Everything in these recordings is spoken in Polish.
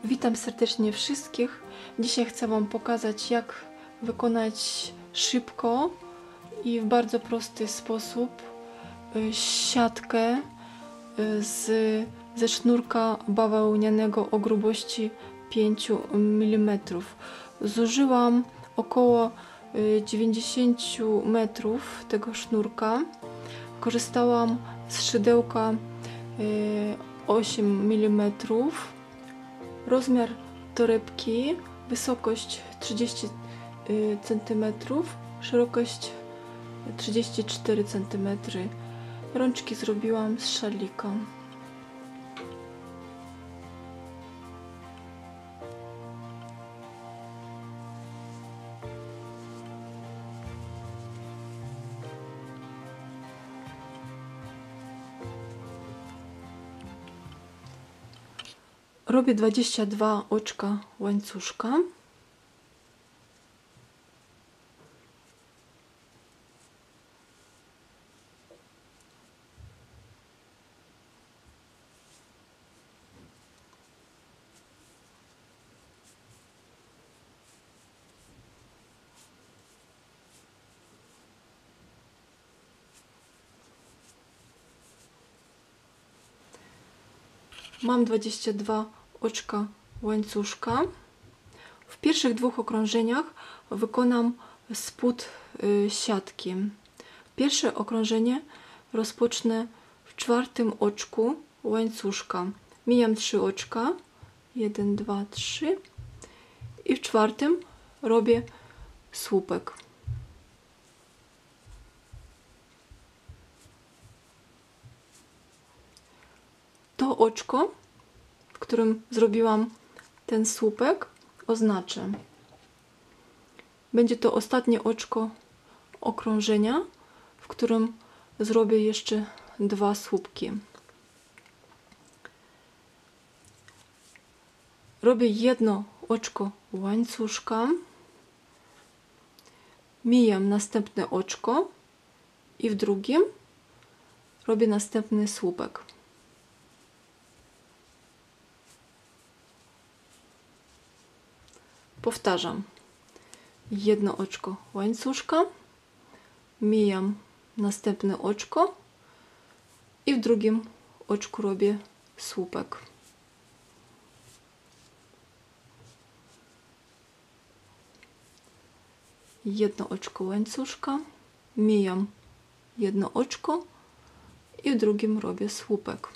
Witam serdecznie wszystkich. Dzisiaj chcę Wam pokazać, jak wykonać szybko i w bardzo prosty sposób siatkę ze sznurka bawełnianego o grubości 5 mm. Zużyłam około 90 metrów tego sznurka. Korzystałam z szydełka 8 mm. Rozmiar torebki, wysokość 30 cm, szerokość 34 cm. Rączki zrobiłam z szalika. Robię 22 oczka łańcuszka. Mam 22 oczka łańcuszka. W pierwszych dwóch okrążeniach wykonam spód siatki. Pierwsze okrążenie rozpocznę w czwartym oczku łańcuszka. Mijam 3 oczka. 1, 2, 3. I w czwartym robię słupek. To oczko, w którym zrobiłam ten słupek, oznaczę. Będzie to ostatnie oczko okrążenia, w którym zrobię jeszcze 2 słupki. Robię jedno oczko łańcuszka, mijam następne oczko i w drugim robię następny słupek. Powtarzam. Jedno oczko łańcuszka, mijam następne oczko i w drugim oczku robię słupek. Jedno oczko łańcuszka, mijam jedno oczko i w drugim robię słupek.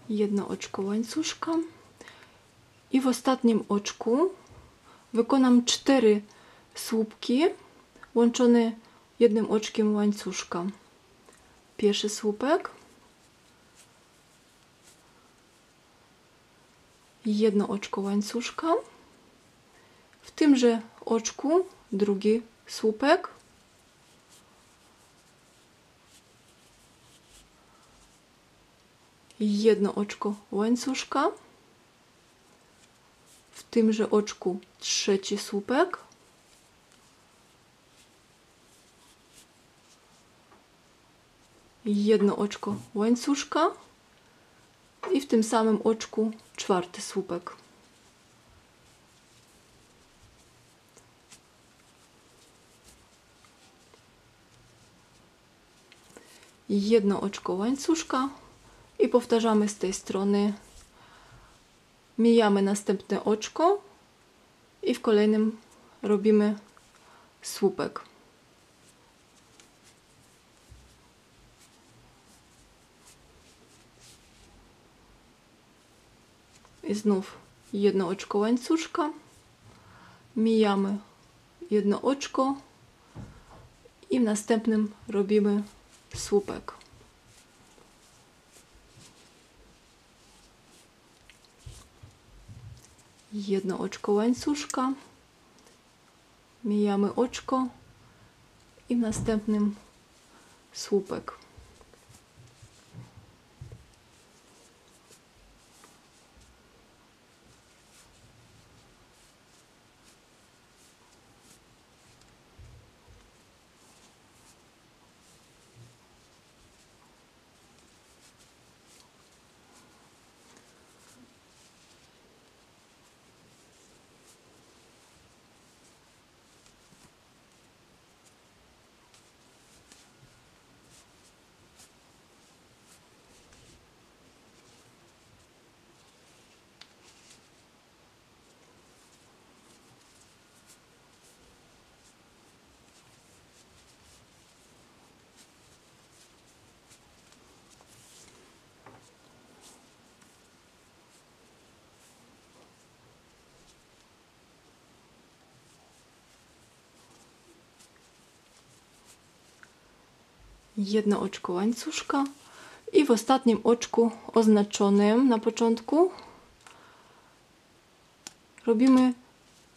Jedno oczko łańcuszka i w ostatnim oczku wykonam 4 słupki łączone jednym oczkiem łańcuszka. Pierwszy słupek, jedno oczko łańcuszka, w tymże oczku drugi słupek, jedno oczko łańcuszka, w tymże oczku trzeci słupek, jedno oczko łańcuszka i w tym samym oczku czwarty słupek. Jedno oczko łańcuszka i powtarzamy z tej strony. Mijamy następne oczko i w kolejnym robimy słupek. I znów jedno oczko łańcuszka, mijamy jedno oczko i w następnym robimy słupek. Jedno oczko łańcuszka, mijamy oczko i w następnym słupek. Jedno oczko łańcuszka i w ostatnim oczku oznaczonym na początku robimy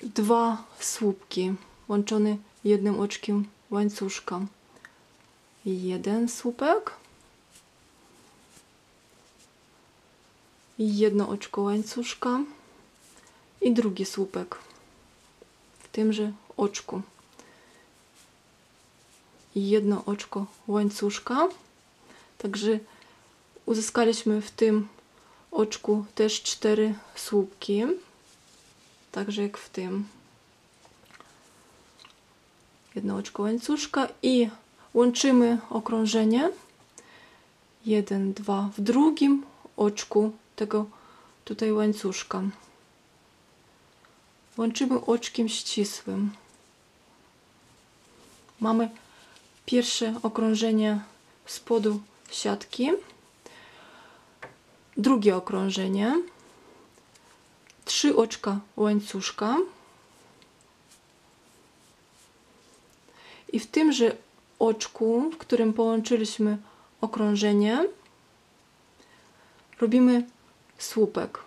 2 słupki łączone jednym oczkiem łańcuszka. Jeden słupek i jedno oczko łańcuszka i drugi słupek w tymże oczku. I jedno oczko łańcuszka. Także uzyskaliśmy w tym oczku też 4 słupki. Także jak w tym. Jedno oczko łańcuszka i łączymy okrążenie. 1, 2 w drugim oczku tego tutaj łańcuszka. Łączymy oczkiem ścisłym. Mamy pierwsze okrążenie spodu siatki, drugie okrążenie, 3 oczka łańcuszka i w tymże oczku, w którym połączyliśmy okrążenie, robimy słupek.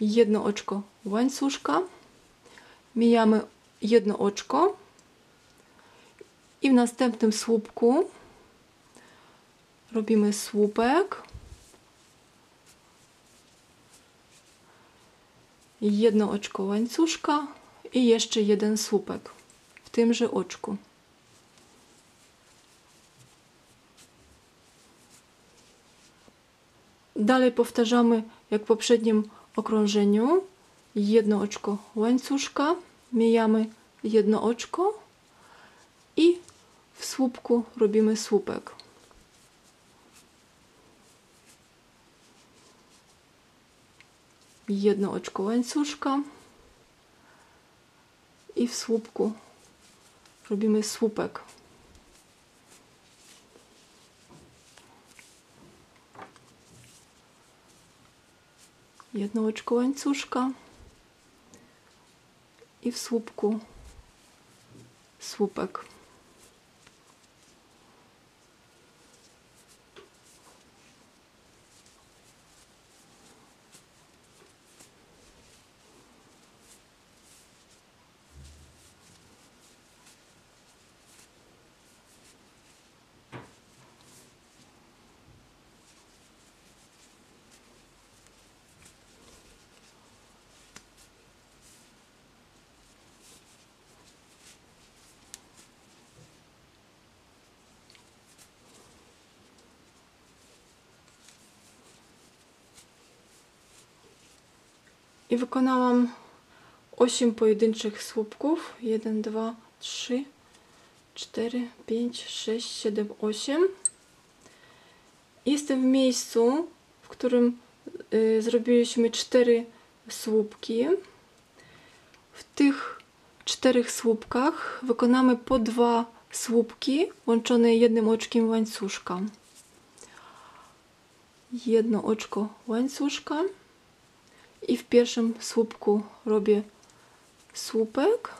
Jedno oczko łańcuszka, mijamy jedno oczko i w następnym słupku robimy słupek, jedno oczko łańcuszka i jeszcze jeden słupek w tymże oczku. Dalej powtarzamy jak w poprzednim okrążeniu. Jedno oczko łańcuszka, mijamy jedno oczko i w słupku robimy słupek. Jedno oczko łańcuszka i w słupku robimy słupek. Jedno oczko łańcuszka i w słupku słupek. I wykonałam 8 pojedynczych słupków. 1, 2, 3, 4, 5, 6, 7, 8. Jestem w miejscu, w którym zrobiliśmy 4 słupki. W tych 4 słupkach wykonamy po 2 słupki łączone jednym oczkiem łańcuszka. Jedno oczko łańcuszka i w pierwszym słupku robię słupek,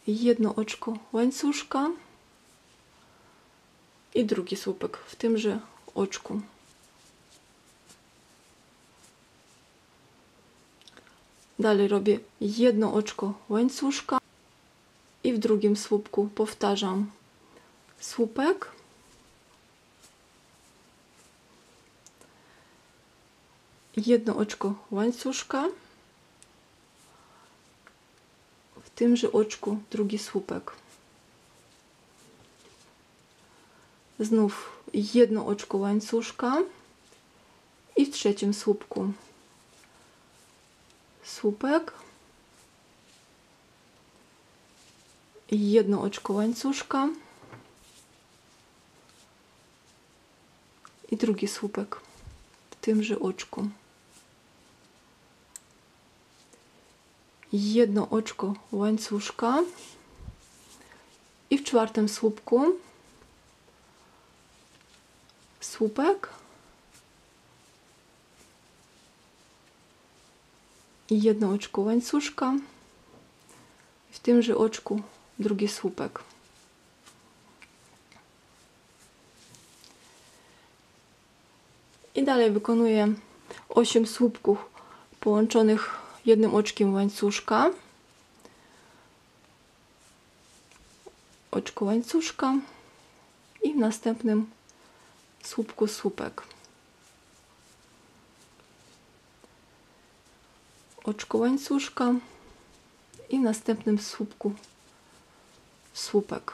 jedno oczko łańcuszka i drugi słupek w tymże oczku. Dalej robię jedno oczko łańcuszka i w drugim słupku powtarzam słupek, jedno oczko łańcuszka, w tymże oczku drugi słupek. Znów jedno oczko łańcuszka i w trzecim słupku słupek, jedno oczko łańcuszka i drugi słupek w tymże oczku. Jedno oczko łańcuszka i w czwartym słupku słupek i jedno oczko łańcuszka, w tymże oczku drugi słupek. I dalej wykonuję 8 słupków połączonych jednym oczkiem łańcuszka, oczko łańcuszka i w następnym słupku słupek. Oczko łańcuszka i w następnym słupku słupek.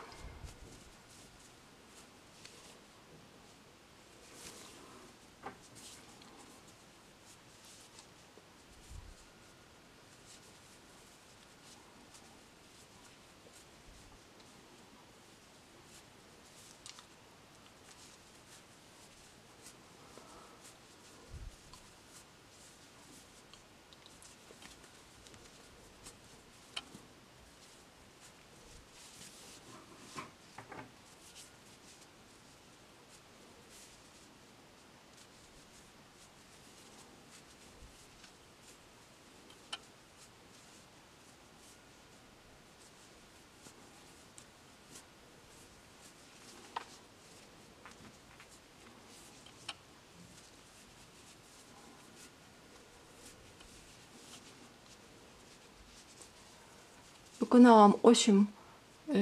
Wykonałam 8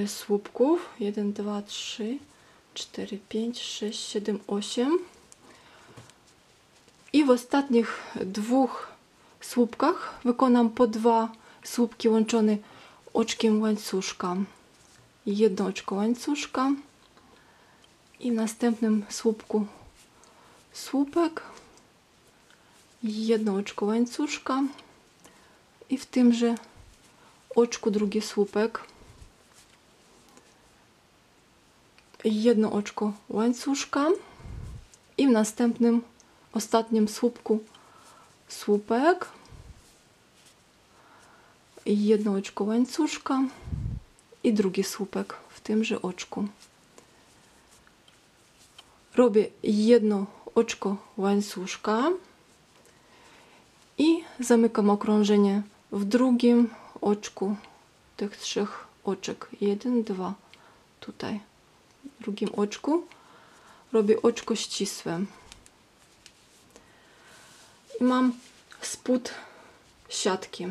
słupków. 1, 2, 3, 4, 5, 6, 7, 8. I w ostatnich 2 słupkach wykonam po 2 słupki łączone oczkiem łańcuszka. Jedno oczko łańcuszka i w następnym słupku słupek, jedno oczko łańcuszka i w tymże oczku drugi słupek, jedno oczko łańcuszka i w następnym ostatnim słupku słupek, jedno oczko łańcuszka i drugi słupek w tymże oczku. Robię jedno oczko łańcuszka i zamykam okrążenie w drugim oczku tych 3 oczek. 1, 2 tutaj w drugim oczku robię oczko ścisłe i mam spód siatki.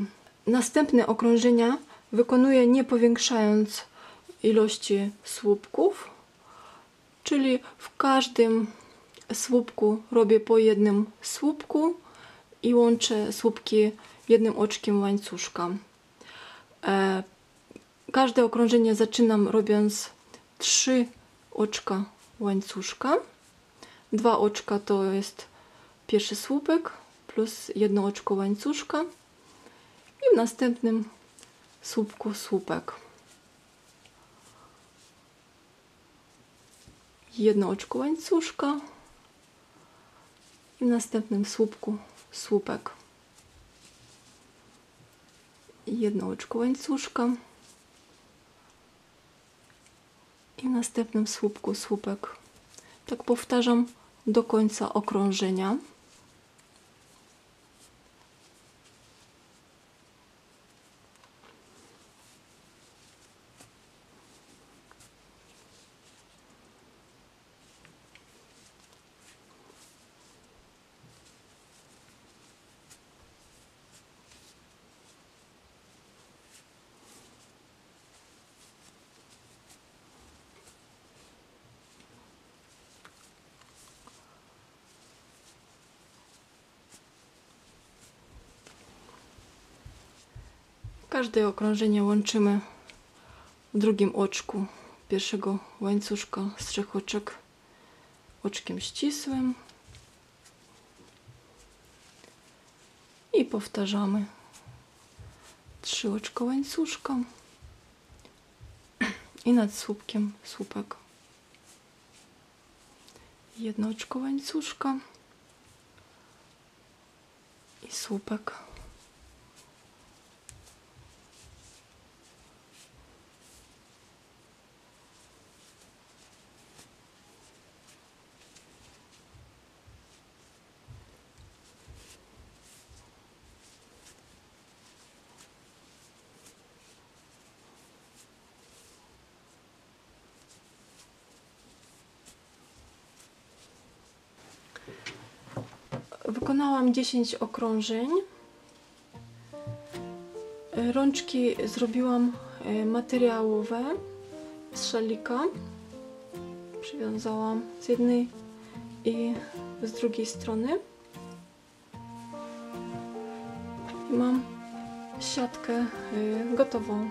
Następne okrążenia wykonuję nie powiększając ilości słupków, czyli w każdym słupku robię po jednym słupku i łączę słupki jednym oczkiem łańcuszka. Każde okrążenie zaczynam robiąc 3 oczka łańcuszka. 2 oczka to jest pierwszy słupek plus jedno oczko łańcuszka i w następnym słupku słupek. Jedno oczko łańcuszka i w następnym słupku słupek. Jedno oczko łańcuszka I w następnym słupku słupek. Tak powtarzam do końca okrążenia. Każde okrążenie łączymy w drugim oczku pierwszego łańcuszka z 3 oczek oczkiem ścisłym i powtarzamy 3 oczka łańcuszka i nad słupkiem słupek, 1 oczko łańcuszka i słupek. Wykonałam 10 okrążeń. Rączki zrobiłam materiałowe z szalika. Przywiązałam z jednej i z drugiej strony. I mam siatkę gotową.